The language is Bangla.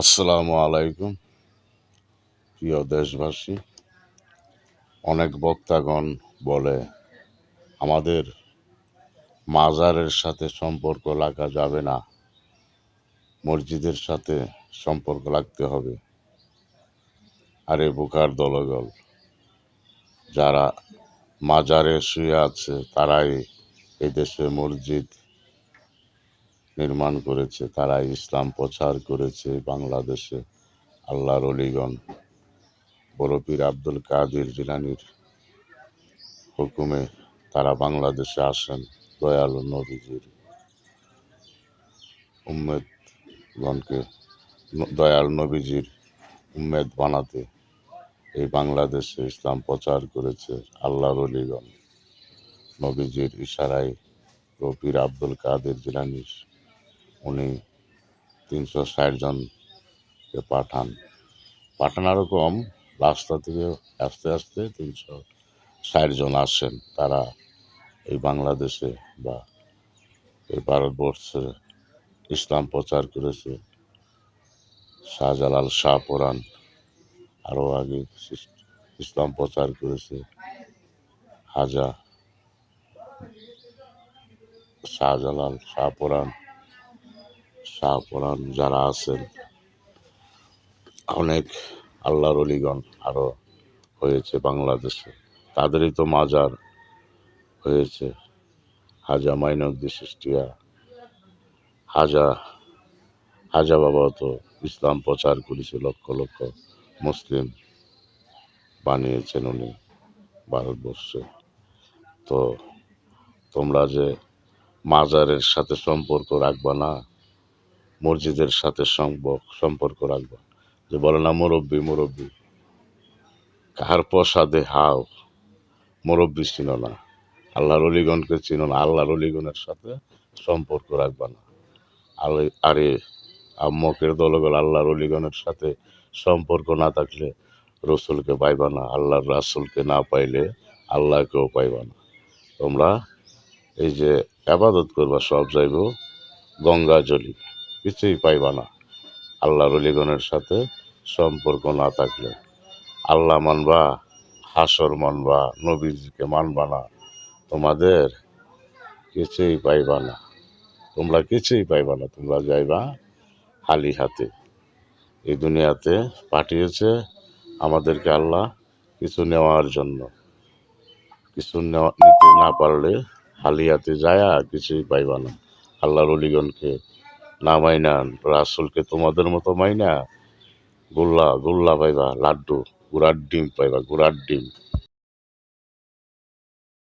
আসসালামু আলাইকুম। প্রিয় দেশবাসী, অনেক বক্তাগণ বলে আমাদের মাজারের সাথে সম্পর্ক রাখা যাবে না, মসজিদের সাথে সম্পর্ক রাখতে হবে। আরে বোকার দলগল, যারা মাজারে শুয়ে আছে তারাই এই দেশে মসজিদ নির্মাণ করেছে, তারাই ইসলাম প্রচার করেছে বাংলাদেশে। আল্লাহর অলিগণ বড় পীর আব্দুল কাদের জিলানীর হুকুমে তারা বাংলাদেশে আসেন দয়ালু নবীজির উম্মেদগণকে দয়াল নবীজির উম্মেদ বানাতে এই বাংলাদেশে ইসলাম প্রচার করেছে আল্লাহর অলিগণ। নবীজির ইশারায় পীর আব্দুল কাদের জিলানী উনি 360 জনকে পাঠান আরও কম, রাস্তা থেকে আস্তে আস্তে 360 জন আসেন। তারা এই বাংলাদেশে বা এই ভারতবর্ষে ইসলাম প্রচার করেছে। শাহজালাল শাহপরাণ আরও আগে ইসলাম প্রচার করেছে। হাজা শাহজালাল শাহপরাণ যারা আছেন, অনেক আল্লাহর অলিগণ আরও হয়েছে বাংলাদেশে, তাদেরই তো মাজার হয়েছে। হাজা মাইনুদ্দিন চিশতিয়া, হাজা বাবা তো ইসলাম প্রচার করেছে, লক্ষ লক্ষ মুসলিম বানিয়েছেন উনি ভারতবর্ষে। তো তোমরা যে মাজারের সাথে সম্পর্ক রাখবা না, মসজিদের সাথে সম্পর্ক রাখবা। যে বলে না মুরব্বী কাহার প্রসাদে হাও, মুরব্বী চিনো না, আল্লাহর অলিগণকে চিনো না, আল্লাহর অলিগণের সাথে সম্পর্ক রাখবা না। আরে আম্মকের দলগল, আল্লাহর অলিগণের সাথে সম্পর্ক না থাকলে রসুলকে পাইবা না, আল্লাহর রাসুলকে না পাইলে আল্লাহকেও পাইবা না। তোমরা এই যে আবাদত করবা, সব যাইব গঙ্গা জলি, কিছুই পাইবা না আল্লাহর অলিগণের সাথে সম্পর্ক না থাকলে। আল্লাহ মানবা, হাসর মানবা, নবীজিকে মানবা না, তোমাদের কিছুই পাইবা না, তোমরা কিছুই পাইবা না। তোমরা যাইবা খালি হাতে। এই দুনিয়াতে পাঠিয়েছে আমাদেরকে আল্লাহ কিছু নেওয়ার জন্য। কিছু নিতে না পারলে খালি হাতে যায় কিছুই পাইবা না। আল্লাহর অলিগণকে না মাইনা, রাসুলকে তোমাদের মতো মাইনা গোল্লা পাইবা, লাড্ডু, গুড়ার ডিম পাইবা, গুড়ার ডিম।